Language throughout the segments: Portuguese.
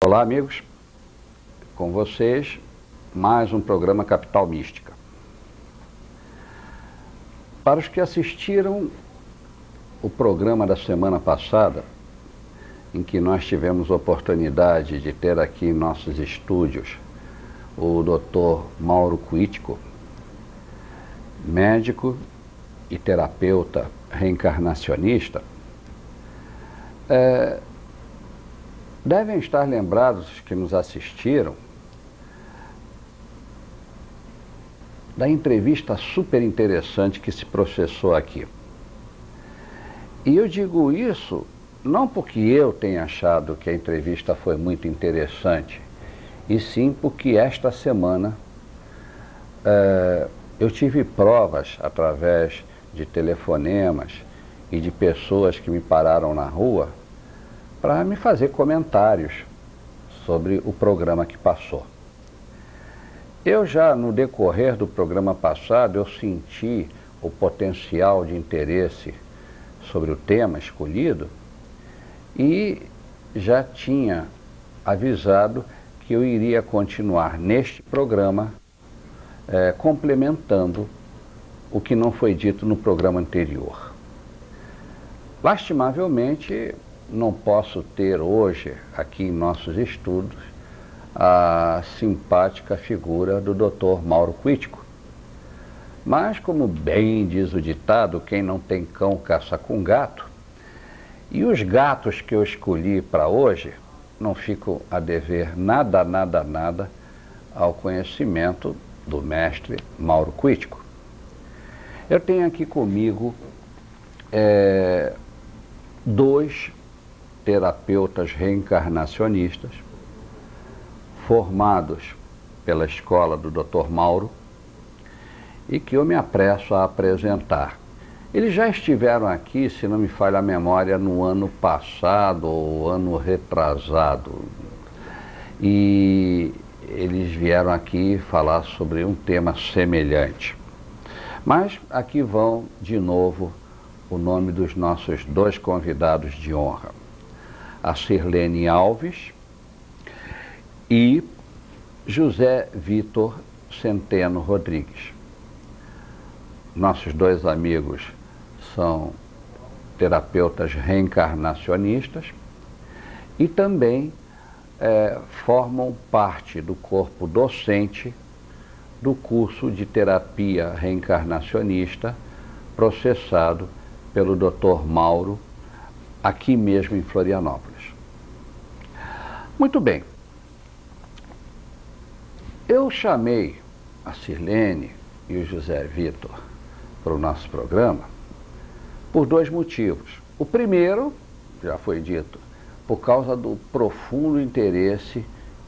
Olá, amigos. Com vocês, mais um programa Capital Mística. Para os que assistiram o programa da semana passada, em que nós tivemos a oportunidade de ter aqui em nossos estúdios o Dr. Mauro Cuítico, médico e terapeuta reencarnacionista, devem estar lembrados que nos assistiram da entrevista super interessante que se processou aqui. E eu digo isso não porque eu tenha achado que a entrevista foi muito interessante, e sim porque esta semana eu tive provas através de telefonemas e de pessoas que me pararam na rua para me fazer comentários sobre o programa que passou. Eu já, no decorrer do programa passado, eu senti o potencial de interesse sobre o tema escolhido e já tinha avisado que eu iria continuar neste programa complementando o que não foi dito no programa anterior. Lastimavelmente, não posso ter hoje, aqui em nossos estudos, a simpática figura do Dr. Mauro Cuítico. Mas, como bem diz o ditado, quem não tem cão caça com gato, e os gatos que eu escolhi para hoje não ficam a dever nada ao conhecimento do mestre Mauro Cuítico. Eu tenho aqui comigo dois terapeutas reencarnacionistas formados pela escola do Dr. Mauro e que eu me apresso a apresentar. Eles já estiveram aqui, se não me falha a memória, no ano passado ou ano retrasado, e eles vieram aqui falar sobre um tema semelhante. Mas aqui vão de novo o nome dos nossos dois convidados de honra: a Sirlene Alves e José Vitor Centeno Rodrigues. Nossos dois amigos são terapeutas reencarnacionistas e também formam parte do corpo docente do curso de terapia reencarnacionista processado pelo Dr. Mauro, aqui mesmo em Florianópolis. Muito bem. Eu chamei a Sirlene e o José Vitor para o nosso programa por dois motivos. O primeiro, já foi dito, por causa do profundo interesse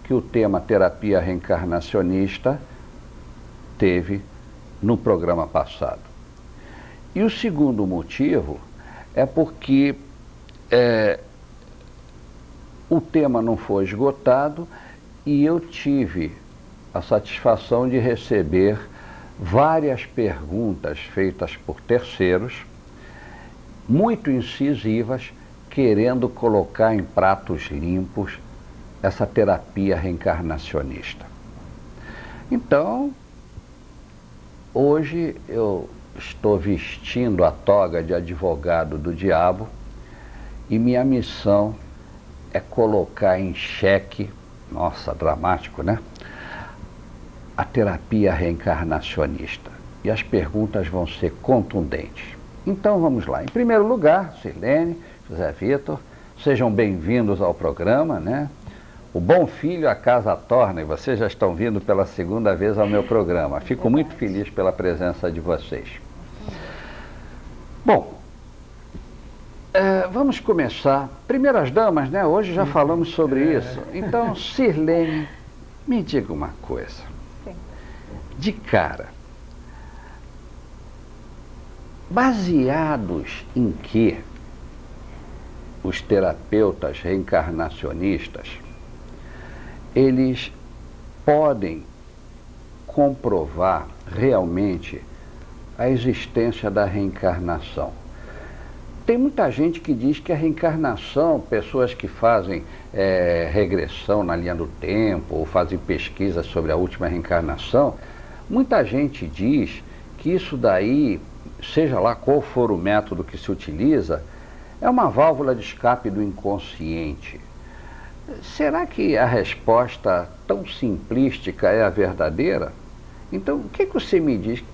que o tema terapia reencarnacionista teve no programa passado. E o segundo motivo é porque o tema não foi esgotado e eu tive a satisfação de receber várias perguntas feitas por terceiros, muito incisivas, querendo colocar em pratos limpos essa terapia reencarnacionista. Então, hoje eu estou vestindo a toga de advogado do diabo e minha missão é colocar em xeque, nossa, dramático, né? A terapia reencarnacionista. E as perguntas vão ser contundentes. Então vamos lá. Em primeiro lugar, Sirlene, José Vitor, sejam bem-vindos ao programa, né? O bom filho a casa torna, e vocês já estão vindo pela segunda vez ao meu programa. Fico muito feliz pela presença de vocês. Bom, vamos começar. Primeiras damas, né? Hoje já falamos sobre isso. Então, Sirlene, me diga uma coisa. De cara, baseados em que os terapeutas reencarnacionistas, eles podem comprovar realmente a existência da reencarnação? tem muita gente que diz que a reencarnação, pessoas que fazem regressão na linha do tempo, ou fazem pesquisas sobre a última reencarnação, muita gente diz que isso daí, seja lá qual for o método que se utiliza, é uma válvula de escape do inconsciente. Será que a resposta tão simplística é a verdadeira? Então, o que você me diz? O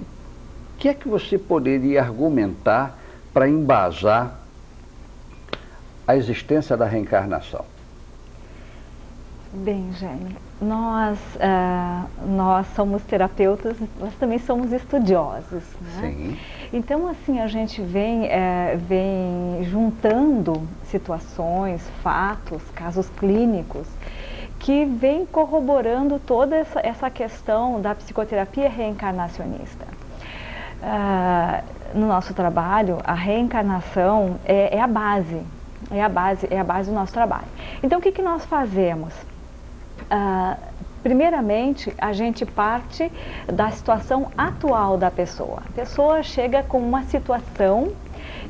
que é que você poderia argumentar para embasar a existência da reencarnação? Bem, Jaime, nós somos terapeutas, nós também somos estudiosos, né? Sim. Então, assim, a gente vem juntando situações, fatos, casos clínicos, que vem corroborando toda essa questão da psicoterapia reencarnacionista. No nosso trabalho, a reencarnação é a base do nosso trabalho. Então, o que nós fazemos? Primeiramente, a gente parte da situação atual da pessoa. A pessoa chega com uma situação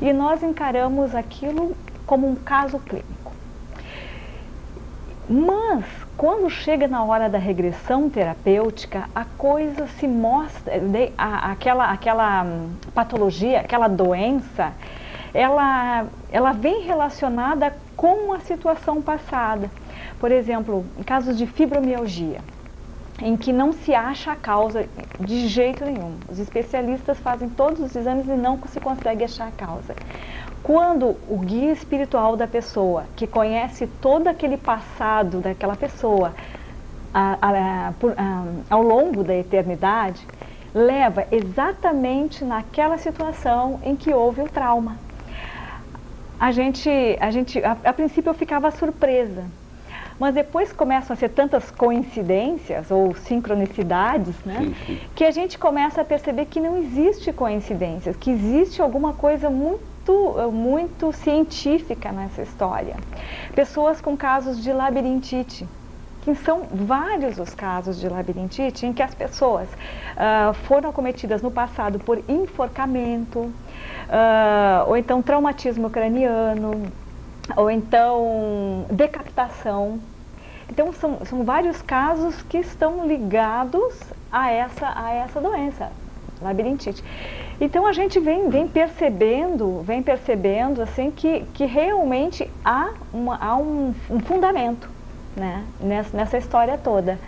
e nós encaramos aquilo como um caso clínico. Mas, quando chega na hora da regressão terapêutica, a coisa se mostra, aquela patologia, aquela doença, ela vem relacionada com a situação passada. Por exemplo, em casos de fibromialgia, em que não se acha a causa de jeito nenhum. Os especialistas fazem todos os exames e não se consegue achar a causa. Quando o guia espiritual da pessoa, que conhece todo aquele passado daquela pessoa ao longo da eternidade, leva exatamente naquela situação em que houve o trauma. A princípio eu ficava surpresa, mas depois começam a ser tantas coincidências ou sincronicidades, né, Sim, sim. que a gente começa a perceber que não existe coincidências, que existe alguma coisa muito científica nessa história. Pessoas com casos de labirintite, que são vários os casos de labirintite em que as pessoas foram acometidas no passado por enforcamento, ou então traumatismo craniano, ou então decapitação. Então são vários casos que estão ligados a essa doença, labirintite. Então a gente vem percebendo assim que realmente há um fundamento, né, nessa história toda.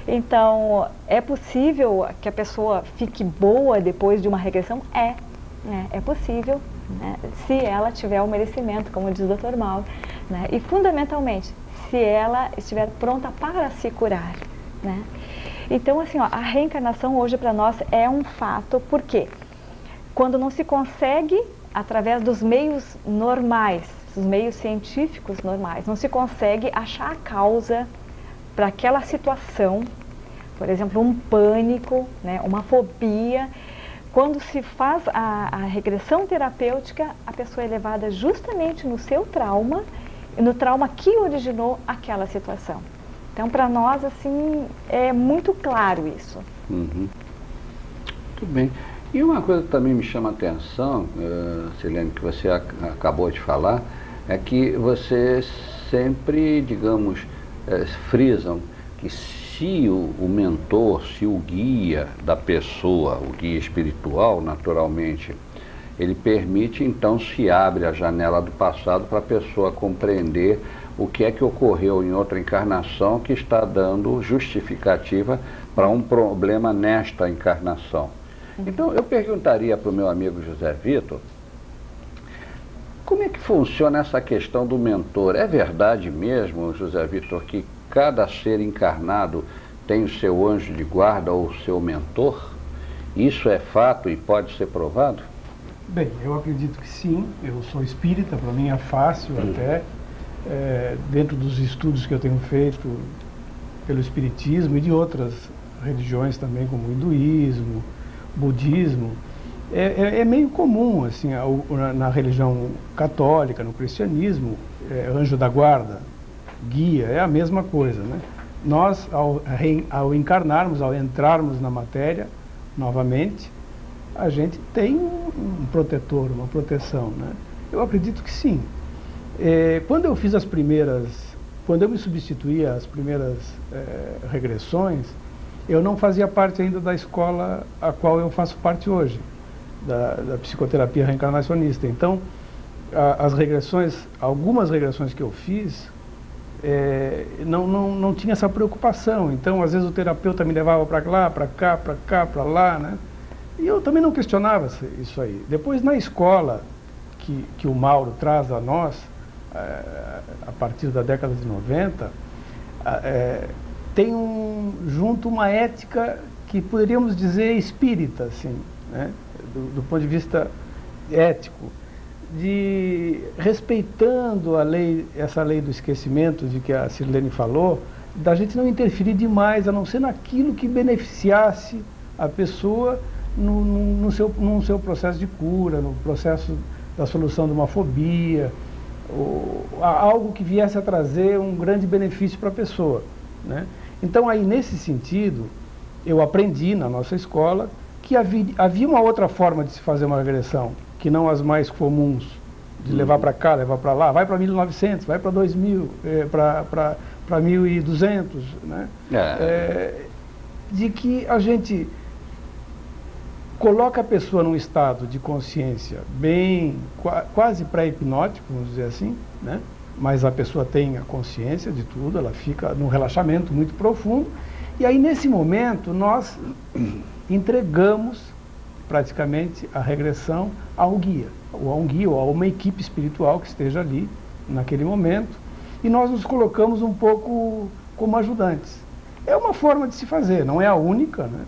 Então, é possível que a pessoa fique boa depois de uma regressão? É possível, né, se ela tiver o merecimento, como diz o Dr. Mauro, né, e fundamentalmente, se ela estiver pronta para se curar, né. Então, assim, a reencarnação hoje para nós é um fato, porque quando não se consegue, através dos meios normais, os meios científicos normais, não se consegue achar a causa para aquela situação, por exemplo, um pânico, né, uma fobia. Quando se faz a regressão terapêutica, a pessoa é levada justamente no seu trauma, no trauma que originou aquela situação. Então, para nós, assim, é muito claro isso. Uhum. Muito bem. E uma coisa que também me chama a atenção, Silene, que você acabou de falar, é que vocês sempre, digamos, frisam que se o mentor, se o guia da pessoa, o guia espiritual, naturalmente, ele permite, então se abre a janela do passado para a pessoa compreender o que é que ocorreu em outra encarnação que está dando justificativa para um problema nesta encarnação. Então, eu perguntaria para o meu amigo José Vitor, como é que funciona essa questão do mentor? É verdade mesmo, José Vitor, que cada ser encarnado tem o seu anjo de guarda ou o seu mentor? Isso é fato e pode ser provado? Bem, eu acredito que sim. Eu sou espírita, para mim é fácil até, dentro dos estudos que eu tenho feito pelo espiritismo e de outras religiões também, como o hinduísmo, budismo, é meio comum, assim, na religião católica, no cristianismo, anjo da guarda, guia, é a mesma coisa, né? Nós, ao encarnarmos, ao entrarmos na matéria, novamente, a gente tem um protetor, uma proteção, né? Eu acredito que sim. Quando eu fiz quando eu me substituí as primeiras regressões, eu não fazia parte ainda da escola a qual eu faço parte hoje, da psicoterapia reencarnacionista. Então, algumas regressões que eu fiz, não tinha essa preocupação. Então, às vezes o terapeuta me levava para lá, para cá, para cá, para lá, né? E eu também não questionava isso aí. Depois, na escola que o Mauro traz a nós, a partir da década de 90, tem junto uma ética que poderíamos dizer espírita, assim, né? Do ponto de vista ético, respeitando essa lei do esquecimento de que a Sirlene falou, da gente não interferir demais, a não ser naquilo que beneficiasse a pessoa no seu processo de cura, no processo da solução de uma fobia, algo que viesse a trazer um grande benefício para a pessoa, né? Então, aí, nesse sentido, eu aprendi na nossa escola que havia uma outra forma de se fazer uma regressão, que não as mais comuns, de levar para cá, levar para lá, vai para 1900, vai para 2000, para 1200, né? De que a gente coloca a pessoa num estado de consciência quase pré-hipnótico, vamos dizer assim, né? Mas a pessoa tem a consciência de tudo, ela fica num relaxamento muito profundo, e aí nesse momento nós entregamos praticamente a regressão a um guia ou a uma equipe espiritual que esteja ali naquele momento, e nós nos colocamos um pouco como ajudantes. É uma forma de se fazer, não é a única, né?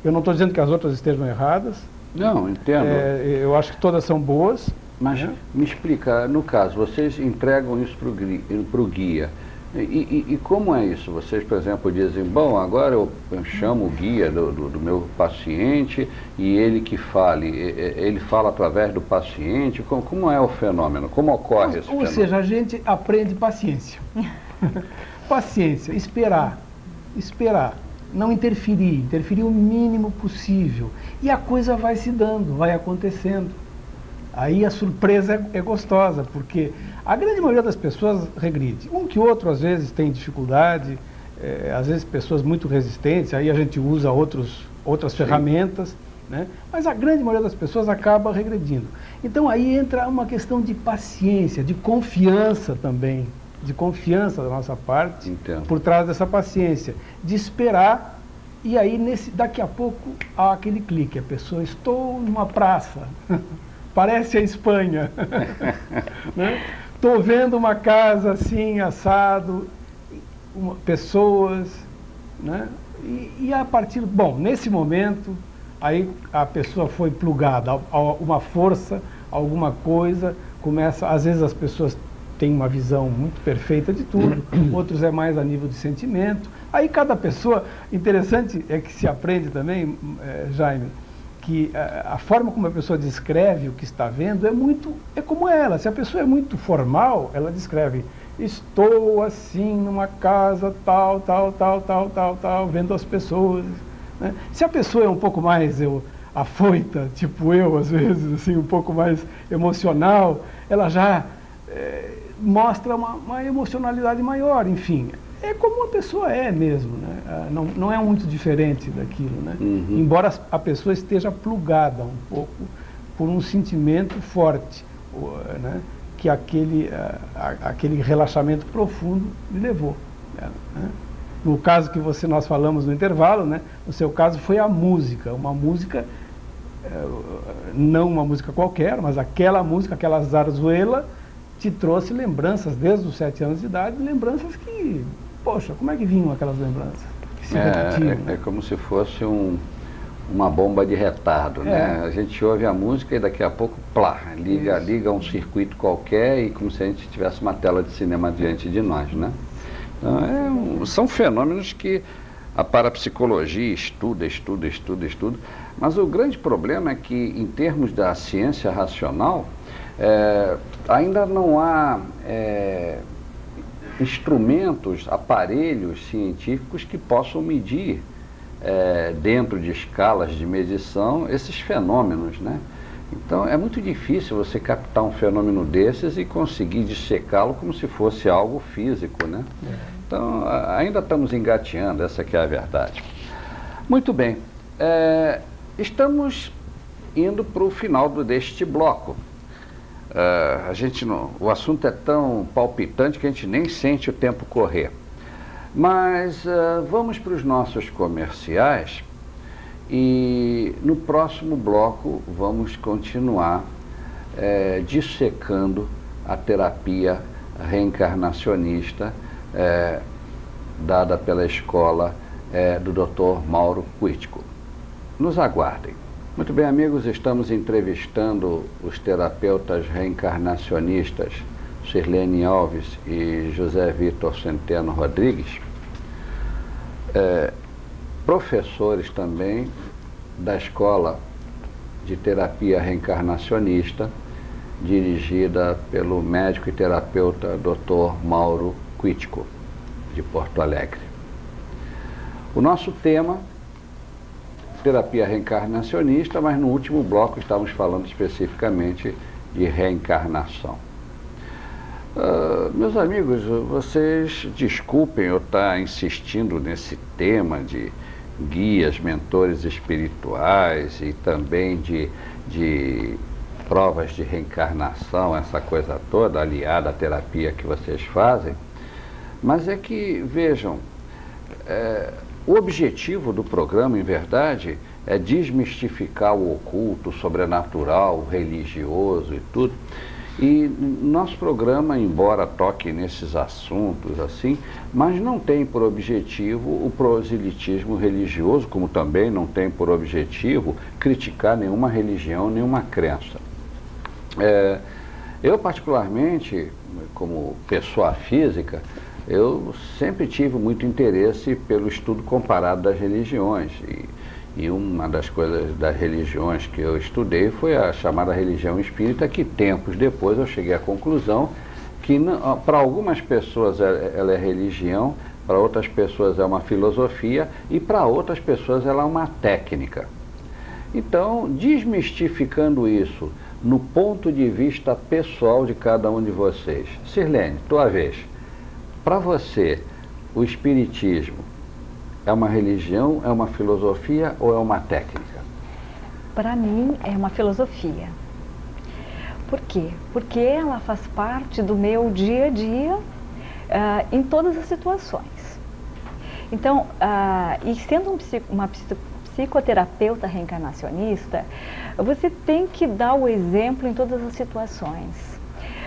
Eu não estou dizendo que as outras estejam erradas. Não, entendo. Eu acho que todas são boas. Mas me explica, no caso, vocês entregam isso para o guia. E como é isso? Vocês, por exemplo, dizem, bom, agora eu chamo o guia do meu paciente e ele que fale, ele fala através do paciente. Como é o fenômeno? Como ocorre esse fenômeno? Ou seja, a gente aprende paciência. Paciência, esperar, não interferir o mínimo possível. E a coisa vai se dando, vai acontecendo. Aí a surpresa é gostosa, porque a grande maioria das pessoas regride. Um que outro, às vezes, tem dificuldade, às vezes pessoas muito resistentes, aí a gente usa outras ferramentas, né? Mas a grande maioria das pessoas acaba regredindo. Então aí entra uma questão de paciência, de confiança também, de confiança da nossa parte, por trás dessa paciência, de esperar, e aí daqui a pouco há aquele clique, a pessoa, estou numa praça, parece a Espanha, né? Estou vendo uma casa assim, assado, pessoas, né? E a partir, bom, nesse momento, aí a pessoa foi plugada a uma força, alguma coisa, começa, às vezes as pessoas têm uma visão muito perfeita de tudo, outros é mais a nível de sentimento. Aí cada pessoa, interessante é que se aprende também, Jaime, que a forma como a pessoa descreve o que está vendo é como ela. Se a pessoa é muito formal, ela descreve, estou assim numa casa tal, vendo as pessoas, né? Se a pessoa é um pouco mais afoita, tipo eu às vezes, assim, um pouco mais emocional, ela já mostra uma emocionalidade maior, enfim. É como a pessoa é mesmo, né? Não é muito diferente daquilo, né? Embora a pessoa esteja plugada um pouco por um sentimento forte, né? Que aquele relaxamento profundo lhe levou, né? No caso que nós falamos no intervalo, né? No seu caso foi a música, não uma música qualquer, mas aquela música, aquela zarzuela, te trouxe lembranças desde os 7 anos de idade, lembranças que, poxa, como é que vinham aquelas lembranças? Que se repetiam, né? É como se fosse uma bomba de retardo, né? A gente ouve a música e daqui a pouco, plá, liga um circuito qualquer e como se a gente tivesse uma tela de cinema diante de nós, né? Então, são fenômenos que a parapsicologia estuda, mas o grande problema é que, em termos da ciência racional, ainda não há instrumentos, aparelhos científicos que possam medir, dentro de escalas de medição, esses fenômenos, né? Então é muito difícil você captar um fenômeno desses e conseguir dissecá-lo como se fosse algo físico, né? Então ainda estamos engateando, essa que é a verdade. Muito bem, estamos indo para o final deste bloco. O assunto é tão palpitante que a gente nem sente o tempo correr. Mas vamos para os nossos comerciais e no próximo bloco vamos continuar dissecando a terapia reencarnacionista dada pela escola do Dr. Mauro Quitico. Nos aguardem. Muito bem, amigos, estamos entrevistando os terapeutas reencarnacionistas Sirlene Alves e José Vitor Centeno Rodrigues, professores também da Escola de Terapia Reencarnacionista, dirigida pelo médico e terapeuta Dr. Mauro Quitico, de Porto Alegre. O nosso tema, terapia reencarnacionista, mas no último bloco estávamos falando especificamente de reencarnação. Meus amigos, vocês desculpem eu estar insistindo nesse tema de guias, mentores espirituais e também de provas de reencarnação, essa coisa toda aliada à terapia que vocês fazem, mas é que, vejam, o objetivo do programa, em verdade, é desmistificar o oculto, o sobrenatural, o religioso e tudo. E nosso programa, embora toque nesses assuntos assim, mas não tem por objetivo o proselitismo religioso, como também não tem por objetivo criticar nenhuma religião, nenhuma crença. Eu, particularmente, como pessoa física, eu sempre tive muito interesse pelo estudo comparado das religiões. E uma das coisas das religiões que eu estudei foi a chamada religião espírita, que tempos depois eu cheguei à conclusão que para algumas pessoas ela é religião, para outras pessoas é uma filosofia e para outras pessoas ela é uma técnica. Então, desmistificando isso no ponto de vista pessoal de cada um de vocês. Sirlene, tua vez. Para você, o espiritismo é uma religião, é uma filosofia ou é uma técnica? Para mim é uma filosofia. Por quê? Porque ela faz parte do meu dia a dia em todas as situações. Então, e sendo uma psicoterapeuta reencarnacionista, você tem que dar o exemplo em todas as situações.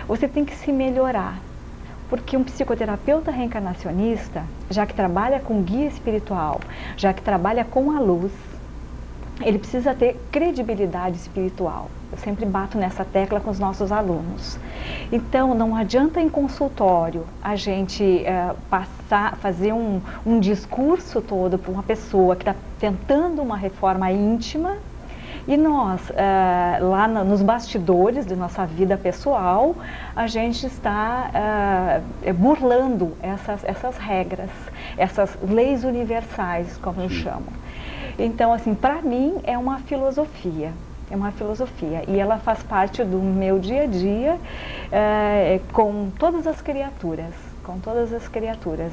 Você tem que se melhorar. Porque um psicoterapeuta reencarnacionista, já que trabalha com guia espiritual, já que trabalha com a luz, ele precisa ter credibilidade espiritual. Eu sempre bato nessa tecla com os nossos alunos. Então, não adianta em consultório a gente fazer um discurso todo para uma pessoa que está tentando uma reforma íntima, e nós, lá nos bastidores de nossa vida pessoal, a gente está burlando essas regras, essas leis universais, como eu chamo. Então, assim, para mim é uma filosofia. É uma filosofia e ela faz parte do meu dia a dia com todas as criaturas. Com todas as criaturas,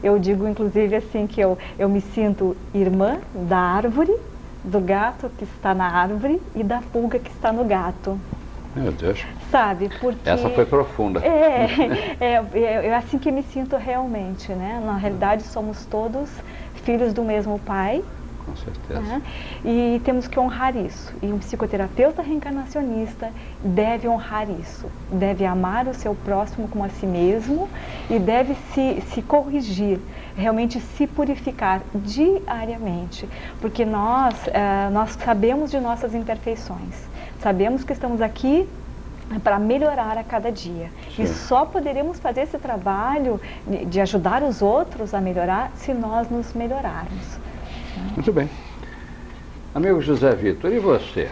eu digo inclusive assim que eu me sinto irmã da árvore, do gato que está na árvore e da pulga que está no gato. Meu Deus. Sabe, porque... Essa foi profunda. É assim que me sinto realmente, né? Na realidade, somos todos filhos do mesmo pai. Com certeza. Né? E temos que honrar isso. E um psicoterapeuta reencarnacionista deve honrar isso. Deve amar o seu próximo como a si mesmo e deve se corrigir, realmente se purificar diariamente. Porque nós sabemos de nossas imperfeições. Sabemos que estamos aqui para melhorar a cada dia. Sim. E só poderemos fazer esse trabalho de ajudar os outros a melhorar se nós nos melhorarmos. Muito bem. Amigo José Vitor, e você?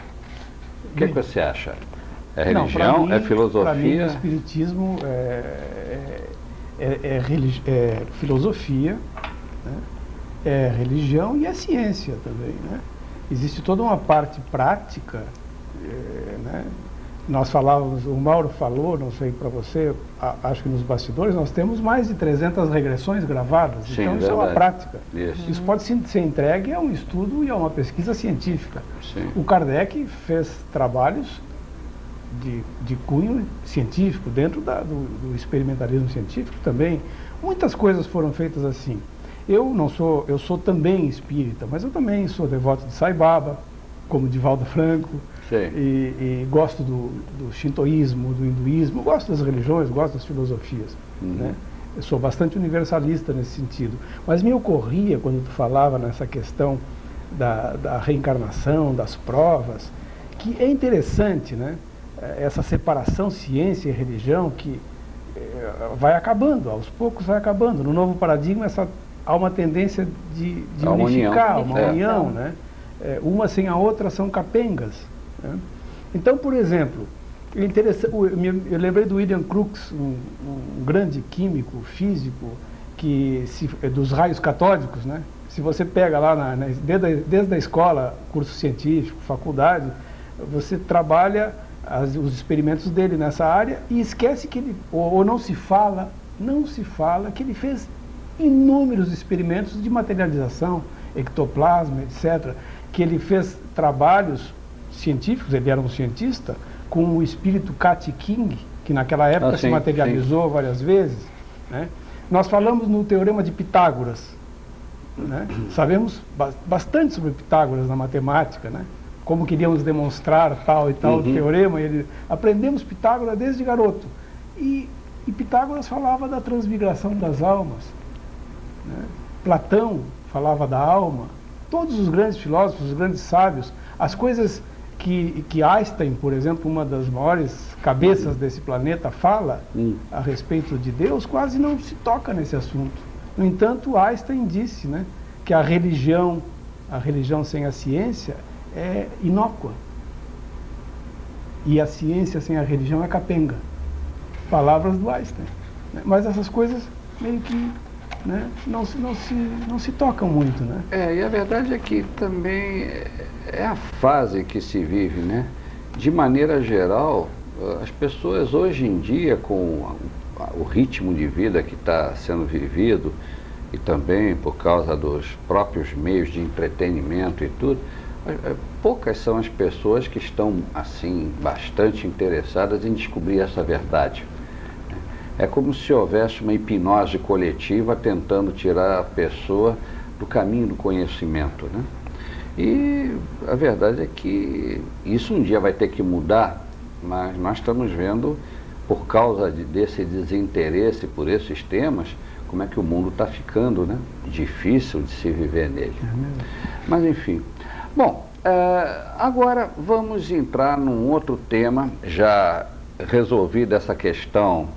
O que você acha? É religião? Não, é filosofia? Para mim, o espiritismo é filosofia, né? É religião e é ciência também, né? Existe toda uma parte prática né? Nós falávamos, o Mauro falou, não sei para você, acho que nos bastidores, nós temos mais de 300 regressões gravadas. Sim, então isso é uma prática. Isso pode ser entregue a um estudo e a uma pesquisa científica. Sim. O Kardec fez trabalhos de cunho científico, dentro do experimentalismo científico também. Muitas coisas foram feitas assim. Eu sou também espírita, mas eu também sou devoto de Sai Baba, como Divaldo Franco, e gosto do shintoísmo, do hinduísmo, gosto das religiões, gosto das filosofias. Né? Eu sou bastante universalista nesse sentido. Mas me ocorria, quando tu falava nessa questão da reencarnação, das provas, que é interessante, né? Essa separação ciência e religião que vai acabando, aos poucos vai acabando. No novo paradigma há uma tendência de unificar, uma união, né? Uma sem a outra são capengas. Né? Então, por exemplo, eu lembrei do William Crookes, um grande químico, físico, dos raios catódicos, né? Se você pega lá, desde a escola, curso científico, faculdade, você trabalha os experimentos dele nessa área e esquece que ele, ou não se fala que ele fez inúmeros experimentos de materialização, ectoplasma, etc., que ele fez trabalhos científicos, ele era um cientista, com o espírito Kat King, que naquela época se materializou várias vezes. Né? Nós falamos no Teorema de Pitágoras, né? Sabemos bastante sobre Pitágoras na matemática, né? Como queríamos demonstrar tal e tal teorema, aprendemos Pitágoras desde garoto. E Pitágoras falava da transmigração das almas. Né? Platão falava da alma. Todos os grandes filósofos, os grandes sábios, as coisas que Einstein, por exemplo, uma das maiores cabeças desse planeta, fala a respeito de Deus, quase não se toca nesse assunto. No entanto, Einstein disse, né, que a religião sem a ciência é inócua. E a ciência sem a religião é capenga. Palavras do Einstein. Né? Mas essas coisas meio que, né, não se tocam muito, né? E a verdade é que também é a fase que se vive, né? De maneira geral, as pessoas hoje em dia, com o ritmo de vida que está sendo vivido, e também por causa dos próprios meios de entretenimento e tudo, poucas são as pessoas que estão, assim, bastante interessadas em descobrir essa verdade. É como se houvesse uma hipnose coletiva tentando tirar a pessoa do caminho do conhecimento, né? E a verdade é que isso um dia vai ter que mudar, mas nós estamos vendo, por causa desse desinteresse por esses temas, como é que o mundo está ficando, né? Difícil de se viver nele. Mas enfim. Bom, agora vamos entrar num outro tema, já resolvida essa questão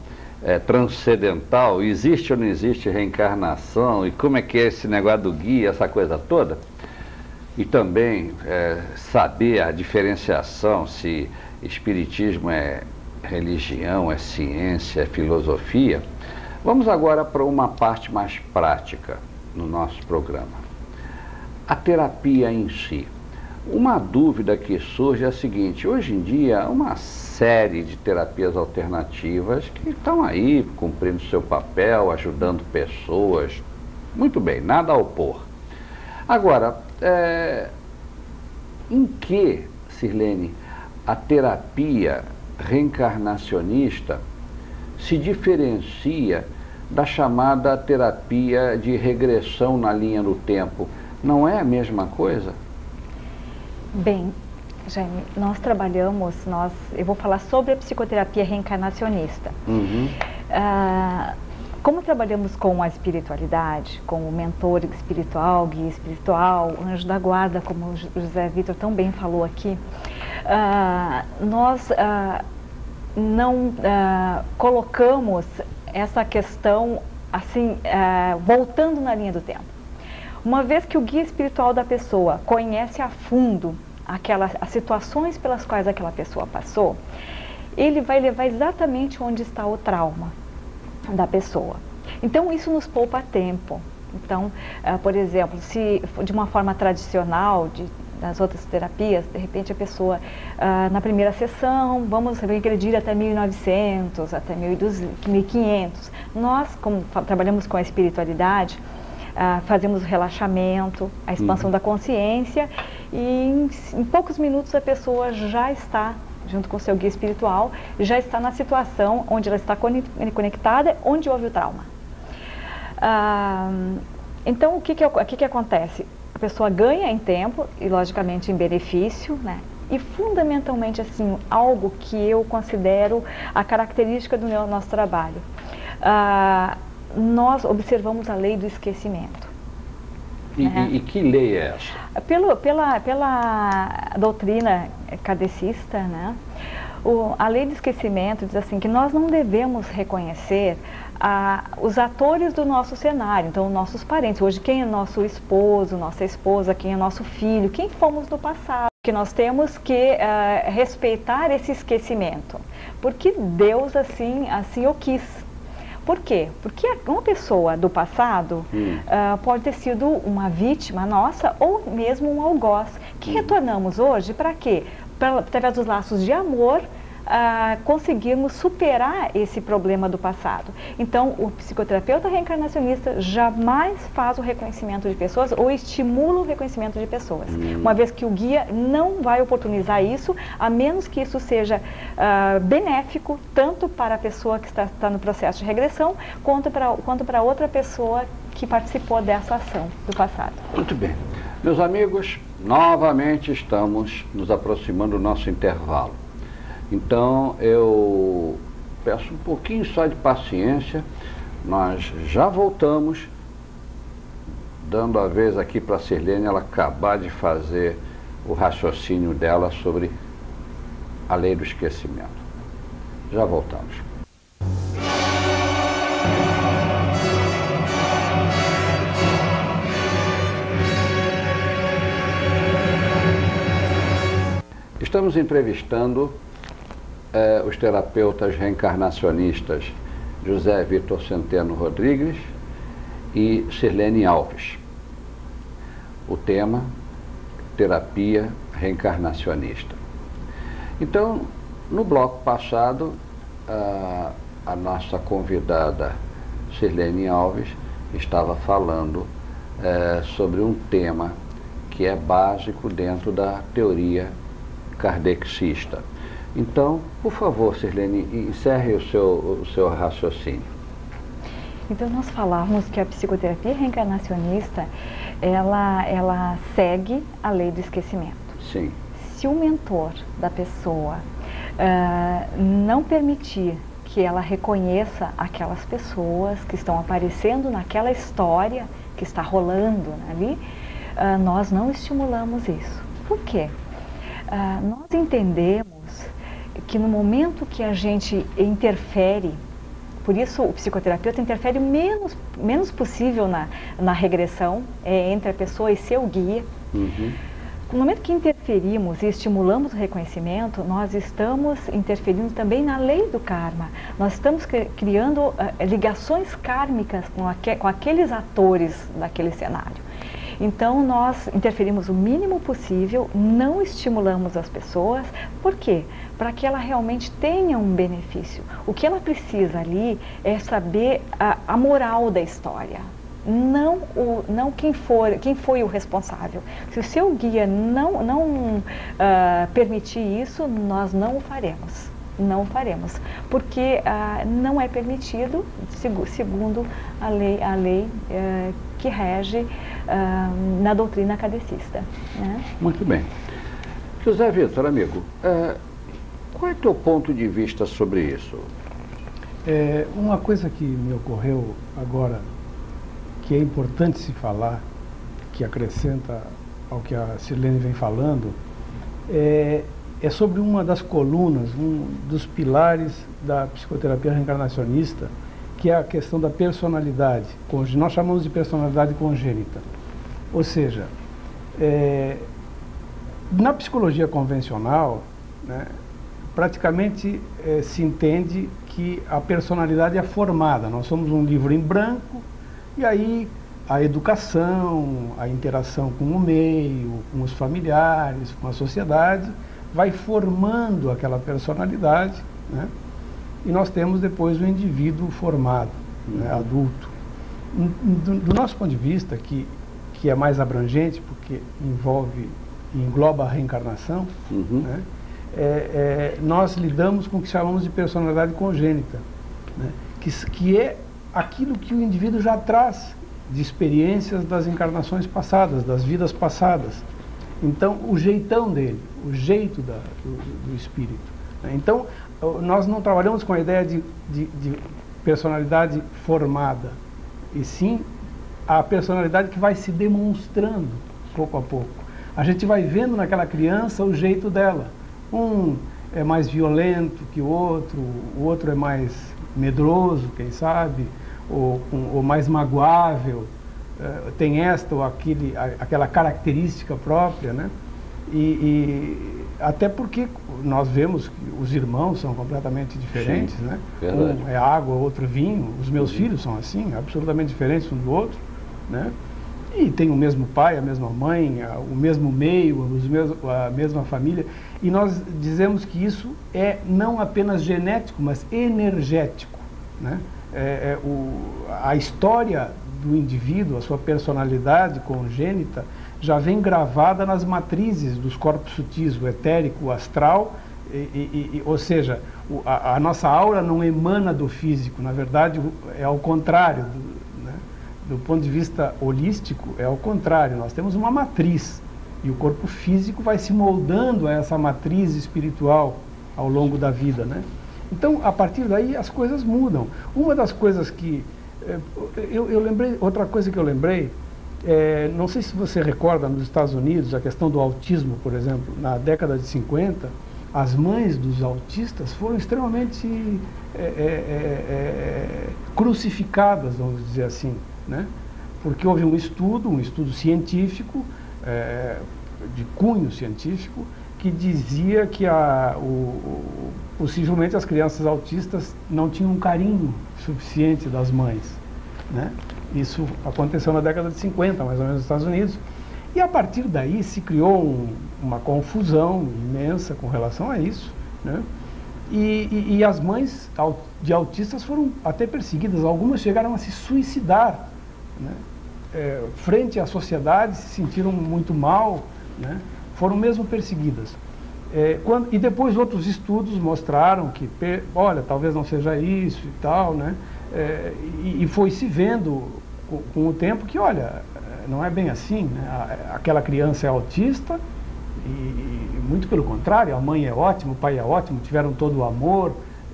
transcendental, existe ou não existe reencarnação, e como é que é esse negócio do guia, essa coisa toda, e também saber a diferenciação, se espiritismo é religião, é ciência, é filosofia. Vamos agora para uma parte mais prática no nosso programa. A terapia em si. Uma dúvida que surge é a seguinte: hoje em dia há uma série de terapias alternativas que estão aí cumprindo seu papel, ajudando pessoas. Muito bem, nada a opor. Agora, em que, Sirlene, a terapia reencarnacionista se diferencia da chamada terapia de regressão na linha do tempo? Não é a mesma coisa? Bem, Jaime, nós trabalhamos, eu vou falar sobre a psicoterapia reencarnacionista. Como trabalhamos com a espiritualidade, com o mentor espiritual, guia espiritual, anjo da guarda, como o José Vitor tão bem falou aqui, nós não colocamos essa questão assim, voltando na linha do tempo. Uma vez que o guia espiritual da pessoa conhece a fundo as situações pelas quais aquela pessoa passou, ele vai levar exatamente onde está o trauma da pessoa. Então isso nos poupa tempo. Então, por exemplo, se de uma forma tradicional, das outras terapias, de repente a pessoa, na primeira sessão, vamos regredir até 1900, até 1500. Nós, como trabalhamos com a espiritualidade, fazemos o relaxamento, a expansão da consciência, e em poucos minutos a pessoa já está, junto com o seu guia espiritual, já está na situação onde ela está conectada, onde houve o trauma. Então, o que acontece? A pessoa ganha em tempo e, logicamente, em benefício, né? E, fundamentalmente, assim, algo que eu considero a característica do nosso trabalho. Nós observamos a lei do esquecimento. E que lei é essa? Pela doutrina kardecista, né? A lei do esquecimento diz assim que nós não devemos reconhecer os atores do nosso cenário, então nossos parentes. Hoje, quem é nosso esposo, nossa esposa, quem é nosso filho, quem fomos no passado. Que nós temos que respeitar esse esquecimento, porque Deus assim o quis. Por quê? Porque uma pessoa do passado pode ter sido uma vítima nossa ou mesmo um algoz, que retornamos hoje para quê? Através dos laços de amor, conseguirmos superar esse problema do passado. Então, o psicoterapeuta reencarnacionista jamais faz o reconhecimento de pessoas ou estimula o reconhecimento de pessoas, uma vez que o guia não vai oportunizar isso, a menos que isso seja benéfico tanto para a pessoa que está no processo de regressão, quanto para outra pessoa que participou dessa ação do passado. Muito bem. Meus amigos, novamente estamos nos aproximando do nosso intervalo. Então, eu peço um pouquinho só de paciência, nós já voltamos, dando a vez aqui para a Sirlene ela acabar de fazer o raciocínio dela sobre a lei do esquecimento. Já voltamos. Estamos entrevistando os terapeutas reencarnacionistas José Vitor Centeno Rodrigues e Sirlene Alves. O tema, terapia reencarnacionista. Então, no bloco passado, a nossa convidada Sirlene Alves estava falando sobre um tema que é básico dentro da teoria kardecista. Então, por favor, Sirlene, encerre o seu raciocínio. Então, nós falávamos que a psicoterapia reencarnacionista, ela segue a lei do esquecimento. Sim. Se o mentor da pessoa não permitir que ela reconheça aquelas pessoas que estão aparecendo naquela história que está rolando ali, nós não estimulamos isso. Por quê? Nós entendemos que no momento que a gente interfere, por isso o psicoterapeuta interfere o menos possível na regressão entre a pessoa e seu guia. No momento que interferimos e estimulamos o reconhecimento, nós estamos interferindo também na lei do karma. Nós estamos criando ligações kármicas com aqueles atores daquele cenário. Então, nós interferimos o mínimo possível, não estimulamos as pessoas. Por quê? Para que ela realmente tenha um benefício. O que ela precisa ali é saber a moral da história, não quem foi o responsável. Se o seu guia não permitir isso, nós não o faremos. Não o faremos, porque não é permitido, segundo a lei que rege na doutrina kardecista. Né? Muito bem. José Vitor, amigo, qual é o teu ponto de vista sobre isso? Uma coisa que me ocorreu agora, que é importante se falar, que acrescenta ao que a Sirlene vem falando, é sobre uma das colunas, um dos pilares da psicoterapia reencarnacionista, que é a questão da personalidade. Nós chamamos de personalidade congênita. Ou seja, na psicologia convencional, né, praticamente se entende que a personalidade é formada. Nós somos um livro em branco e aí a educação, a interação com o meio, com os familiares, com a sociedade, vai formando aquela personalidade, né? E nós temos depois o indivíduo formado, né, adulto. Do nosso ponto de vista, que é mais abrangente, porque engloba a reencarnação, né? Nós lidamos com o que chamamos de personalidade congênita, né? Que é aquilo que o indivíduo já traz de experiências das encarnações passadas, das vidas passadas. Então, o jeitão dele, o jeito do espírito, né? Então, nós não trabalhamos com a ideia de personalidade formada, e sim a personalidade que vai se demonstrando pouco a pouco. A gente vai vendo naquela criança o jeito dela. Um é mais violento que o outro é mais medroso, quem sabe, ou mais magoável, tem esta ou aquela característica própria, né? E até porque nós vemos que os irmãos são completamente diferentes, sim, né? Verdade. Um é água, outro vinho. Os meus filhos são assim, absolutamente diferentes um do outro, né? E tem o mesmo pai, a mesma mãe, o mesmo meio, a mesma família. E nós dizemos que isso é não apenas genético, mas energético, né? A história do indivíduo, a sua personalidade congênita, já vem gravada nas matrizes dos corpos sutis, o etérico, o astral, ou seja, a nossa aura não emana do físico, na verdade é ao contrário, né? Do ponto de vista holístico é ao contrário, nós temos uma matriz e o corpo físico vai se moldando a essa matriz espiritual ao longo da vida, né? Então, a partir daí as coisas mudam. Uma das coisas que eu lembrei, outra coisa que eu lembrei, não sei se você recorda, nos Estados Unidos, a questão do autismo, por exemplo, na década de 50, as mães dos autistas foram extremamente crucificadas, vamos dizer assim, né? Porque houve um estudo científico, de cunho científico, que dizia que possivelmente as crianças autistas não tinham um carinho suficiente das mães, né? Isso aconteceu na década de 50, mais ou menos, nos Estados Unidos. E a partir daí se criou uma confusão imensa com relação a isso, né? E as mães de autistas foram até perseguidas, algumas chegaram a se suicidar, né? Frente à sociedade, se sentiram muito mal, né? Foram mesmo perseguidas. E depois outros estudos mostraram que, olha, talvez não seja isso e tal, né? E foi se vendo com o tempo que, olha, não é bem assim, né? Aquela criança é autista e muito pelo contrário, a mãe é ótima, o pai é ótimo, tiveram todo o amor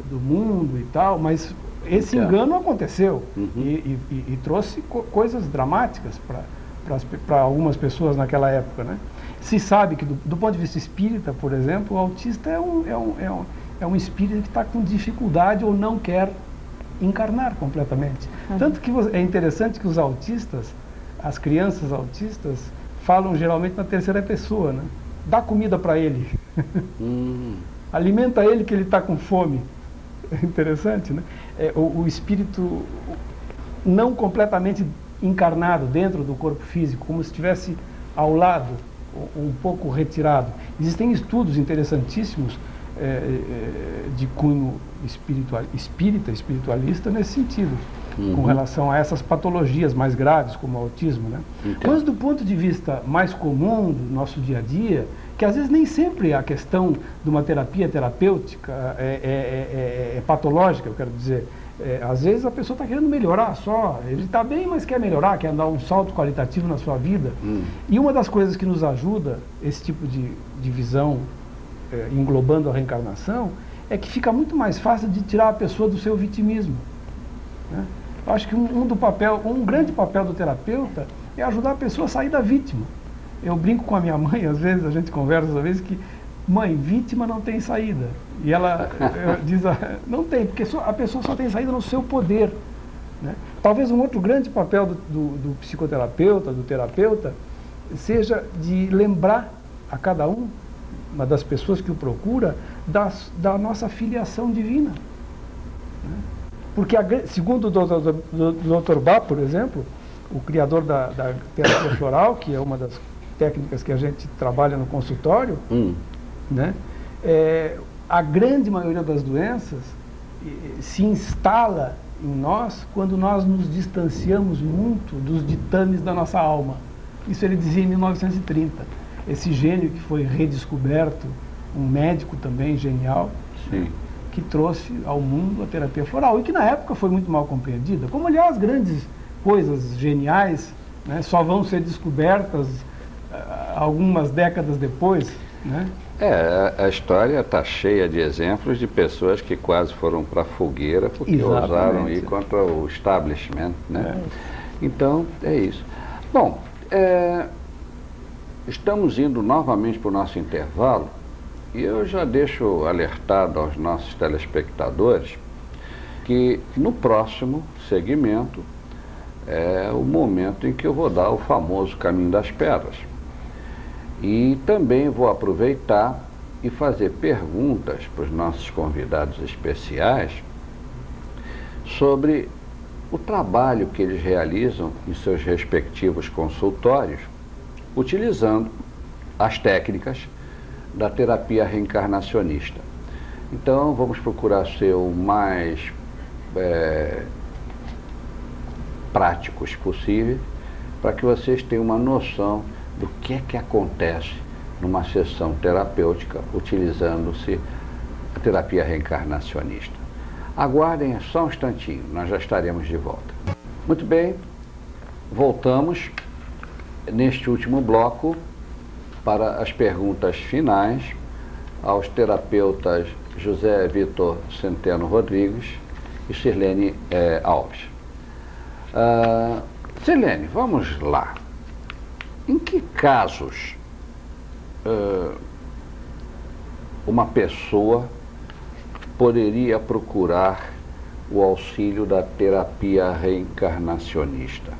do mundo e tal, mas esse engano aconteceu e trouxe coisas dramáticas para algumas pessoas naquela época, né? Se sabe que do ponto de vista espírita, por exemplo, o autista é um espírito que está com dificuldade ou não quer encarnar completamente. Tanto que é interessante que os autistas, as crianças autistas, falam geralmente na terceira pessoa, né? Dá comida para ele. Alimenta ele que ele está com fome. É interessante, né? O espírito não completamente encarnado dentro do corpo físico, como se estivesse ao lado, um pouco retirado. Existem estudos interessantíssimos de cunho espiritualista nesse sentido, com relação a essas patologias mais graves, como o autismo, né? Mas do ponto de vista mais comum do nosso dia a dia, que às vezes nem sempre a questão de uma terapia terapêutica é patológica, eu quero dizer, às vezes a pessoa está querendo melhorar só, ele está bem, mas quer melhorar, quer dar um salto qualitativo na sua vida. E uma das coisas que nos ajuda, esse tipo de visão, englobando a reencarnação, é que fica muito mais fácil de tirar a pessoa do seu vitimismo, né? Eu acho que um grande papel do terapeuta é ajudar a pessoa a sair da vítima. Eu brinco com a minha mãe, às vezes, a gente conversa, às vezes, que mãe, vítima não tem saída. E ela diz, não tem, porque a pessoa só tem saída no seu poder, né? Talvez um outro grande papel do psicoterapeuta, do terapeuta, seja de lembrar a cada uma das pessoas que o procura, da nossa filiação divina, né? Porque, segundo o Dr. Bach, por exemplo, o criador da terapia floral, que é uma das técnicas que a gente trabalha no consultório, né? A grande maioria das doenças se instala em nós quando nós nos distanciamos muito dos ditames da nossa alma. Isso ele dizia em 1930. Esse gênio que foi redescoberto, um médico também genial, Sim. que trouxe ao mundo a terapia floral e que na época foi muito mal compreendida. Como, aliás, grandes coisas geniais, né, só vão ser descobertas algumas décadas depois, né? A história está cheia de exemplos de pessoas que quase foram para a fogueira porque Exatamente. ousaram ir contra o establishment, né? Então, é isso. Bom, estamos indo novamente para o nosso intervalo e eu já deixo alertado aos nossos telespectadores que no próximo segmento é o momento em que eu vou dar o famoso Caminho das Pedras. E também vou aproveitar e fazer perguntas para os nossos convidados especiais sobre o trabalho que eles realizam em seus respectivos consultórios, utilizando as técnicas da terapia reencarnacionista. Então, vamos procurar ser o mais práticos possível para que vocês tenham uma noção do que é que acontece numa sessão terapêutica utilizando-se a terapia reencarnacionista. Aguardem só um instantinho, nós já estaremos de volta. Muito bem, voltamos neste último bloco para as perguntas finais aos terapeutas José Vitor Centeno Rodrigues e Sirlene Alves. Sirlene, vamos lá. Em que casos uma pessoa poderia procurar o auxílio da terapia reencarnacionista?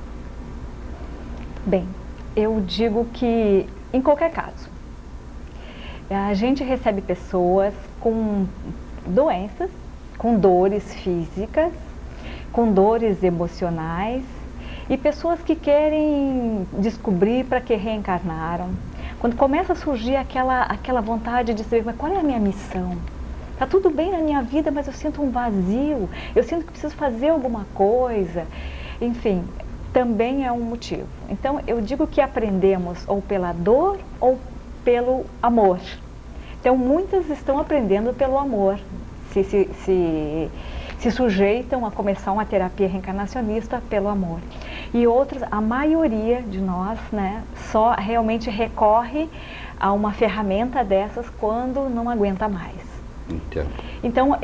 Bem, eu digo que em qualquer caso. A gente recebe pessoas com doenças, com dores físicas, com dores emocionais e pessoas que querem descobrir para que reencarnaram. Quando começa a surgir aquela vontade de saber, mas qual é a minha missão? Está tudo bem na minha vida, mas eu sinto um vazio, eu sinto que preciso fazer alguma coisa. Enfim, também é um motivo. Então, eu digo que aprendemos ou pela dor ou pelo amor. Então, muitas estão aprendendo pelo amor, se sujeitam a começar uma terapia reencarnacionista pelo amor. E outras, a maioria de nós, né, só realmente recorre a uma ferramenta dessas quando não aguenta mais. Entendo. Então,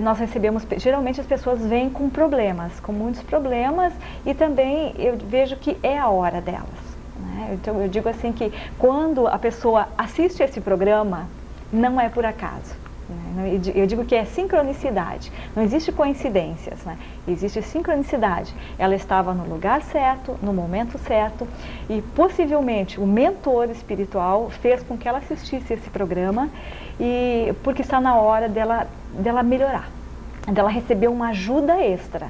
nós recebemos, geralmente as pessoas vêm com problemas, com muitos problemas, e também eu vejo que é a hora delas. Né? Então, eu digo assim que quando a pessoa assiste esse programa, não é por acaso. Né? Eu digo que é sincronicidade, não existe coincidências, né? Existe sincronicidade. Ela estava no lugar certo, no momento certo, e possivelmente o mentor espiritual fez com que ela assistisse esse programa, e porque está na hora dela melhorar, dela receber uma ajuda extra.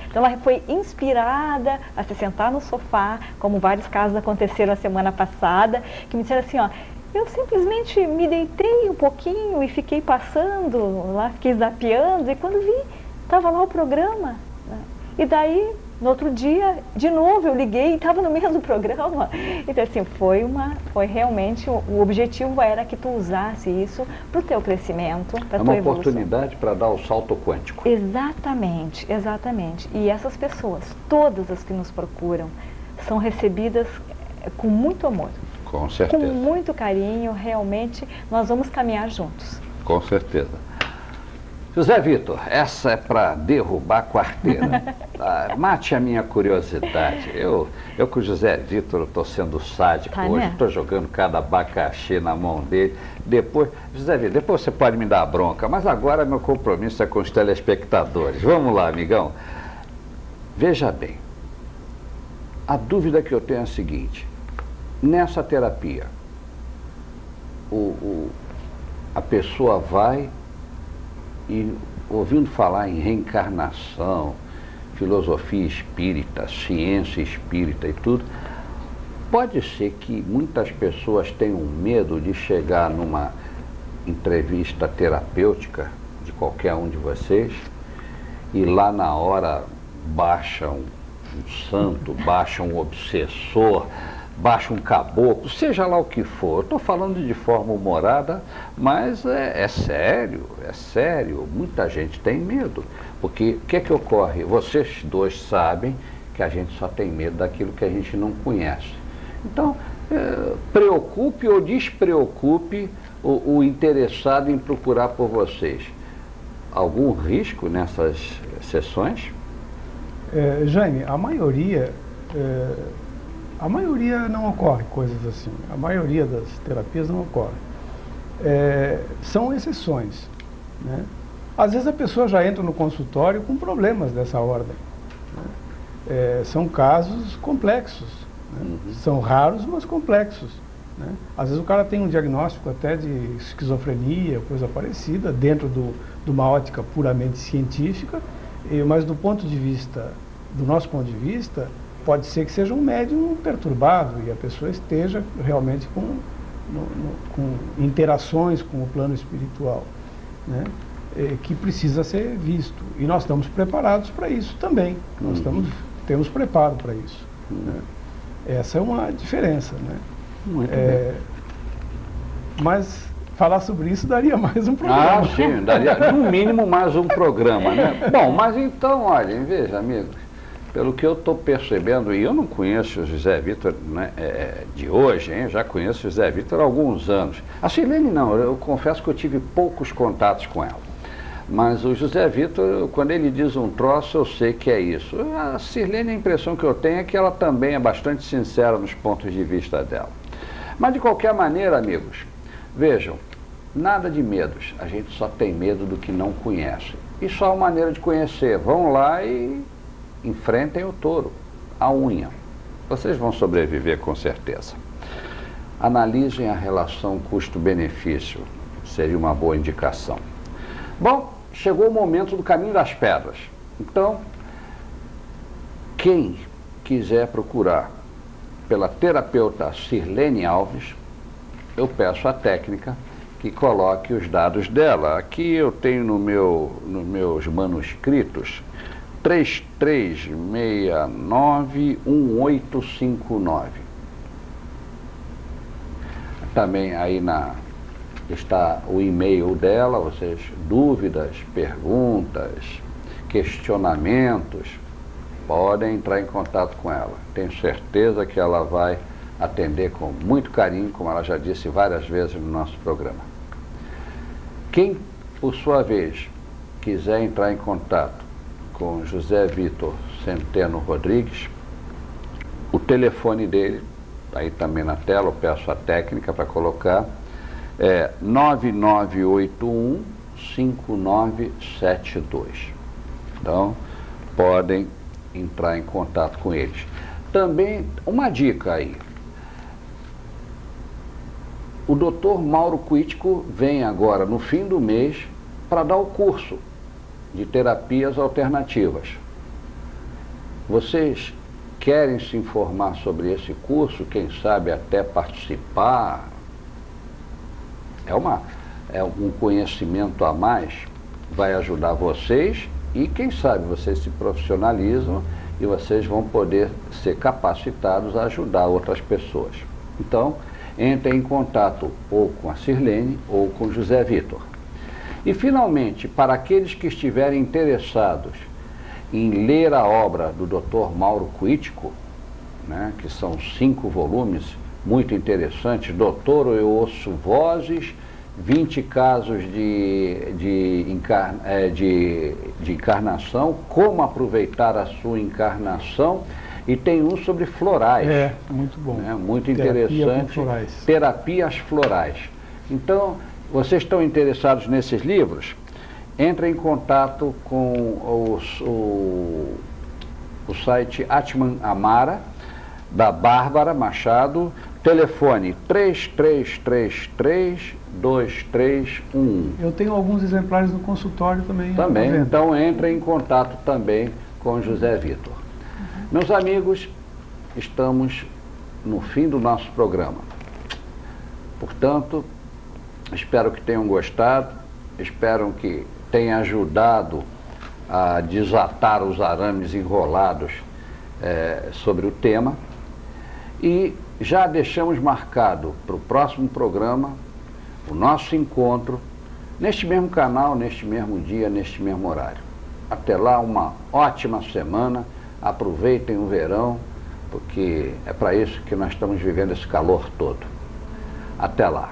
Então ela foi inspirada a se sentar no sofá, como vários casos aconteceram a semana passada, que me disseram assim, ó, eu simplesmente me deitei um pouquinho e fiquei passando lá, fiquei zapeando, e quando vi, estava lá o programa. Né? E daí, no outro dia, de novo eu liguei e estava no mesmo programa. Então assim, foi realmente, o objetivo era que tu usasse isso para o teu crescimento, para a tua evolução. É uma oportunidade para dar o salto quântico. Exatamente, exatamente. E essas pessoas, todas as que nos procuram, são recebidas com muito amor. Com certeza. Com muito carinho, realmente, nós vamos caminhar juntos. Com certeza. José Vitor, essa é para derrubar a quarteira. Mate a minha curiosidade. Eu com o José Vitor estou sendo sádico hoje, estou jogando cada abacaxi na mão dele. Depois, José Vitor, depois você pode me dar a bronca, mas agora meu compromisso é com os telespectadores. Vamos lá, amigão. Veja bem, a dúvida que eu tenho é a seguinte. Nessa terapia, a pessoa vai e, ouvindo falar em reencarnação, filosofia espírita, ciência espírita e tudo, pode ser que muitas pessoas tenham medo de chegar numa entrevista terapêutica de qualquer um de vocês e lá na hora baixa um santo, baixa um obsessor, baixa um caboclo, seja lá o que for. Eu estou falando de forma humorada, mas é sério, é sério. Muita gente tem medo. Porque o que é que ocorre? Vocês dois sabem que a gente só tem medo daquilo que a gente não conhece. Então, preocupe ou despreocupe o interessado em procurar por vocês. Algum risco nessas sessões? Jaime, a maioria não ocorre coisas assim. A maioria das terapias não ocorre. São exceções, né? Às vezes a pessoa já entra no consultório com problemas dessa ordem, né? São casos complexos, né? São raros, mas complexos, né? Às vezes o cara tem um diagnóstico até de esquizofrenia, coisa parecida, dentro de uma ótica puramente científica, mas do nosso ponto de vista, pode ser que seja um médium perturbado e a pessoa esteja realmente com interações com o plano espiritual, né? Que precisa ser visto. E nós estamos preparados para isso também. Nós temos preparo para isso, né? Essa é uma diferença, né? Muito bem. Mas falar sobre isso daria mais um programa. Ah, sim, daria no mínimo mais um programa, né? Bom, mas então, olhem, veja, amigos, pelo que eu estou percebendo, e eu não conheço o José Vitor, né, de hoje, hein? Eu já conheço o José Vitor há alguns anos. A Sirlene não, eu confesso que eu tive poucos contatos com ela. Mas o José Vitor, quando ele diz um troço, eu sei que é isso. A Sirlene, a impressão que eu tenho é que ela também é bastante sincera nos pontos de vista dela. Mas de qualquer maneira, amigos, vejam, nada de medos. A gente só tem medo do que não conhece. E só uma maneira de conhecer. Vão lá e enfrentem o touro, a unha. Vocês vão sobreviver com certeza. Analisem a relação custo-benefício. Seria uma boa indicação. Bom, chegou o momento do caminho das pedras. Então, quem quiser procurar pela terapeuta Sirlene Alves, eu peço à técnica que coloque os dados dela. Aqui eu tenho nos meus manuscritos 33691859. Também aí está o e-mail dela, vocês, dúvidas, perguntas, questionamentos, podem entrar em contato com ela. Tenho certeza que ela vai atender com muito carinho, como ela já disse várias vezes no nosso programa. Quem, por sua vez, quiser entrar em contato com José Vitor Centeno Rodrigues, o telefone dele, aí também na tela, eu peço a técnica para colocar, é 9981-5972. Então, podem entrar em contato com eles. Também, uma dica aí. O Dr. Mauro Quitico vem agora, no fim do mês, para dar o curso de terapias alternativas. Vocês querem se informar sobre esse curso, quem sabe até participar? É um conhecimento a mais, vai ajudar vocês e quem sabe vocês se profissionalizam e vocês vão poder ser capacitados a ajudar outras pessoas. Então, entrem em contato ou com a Sirlene ou com José Vitor. E finalmente, para aqueles que estiverem interessados em ler a obra do Dr. Mauro Quitico, né, que são 5 volumes, muito interessantes, Doutor, eu ouço vozes, 20 casos de encarnação, como aproveitar a sua encarnação, e tem um sobre florais. Muito bom. Né, muito interessante. Terapias florais. Então, vocês estão interessados nesses livros? Entrem em contato com o site Atman Amara, da Bárbara Machado, telefone 3333-2311. Eu tenho alguns exemplares no consultório também. Também, então entrem em contato também com José Vitor. Meus amigos, estamos no fim do nosso programa. Portanto, espero que tenham gostado, espero que tenha ajudado a desatar os arames enrolados sobre o tema. E já deixamos marcado para o próximo programa o nosso encontro neste mesmo canal, neste mesmo dia, neste mesmo horário. Até lá, uma ótima semana, aproveitem o verão, porque é para isso que nós estamos vivendo esse calor todo. Até lá.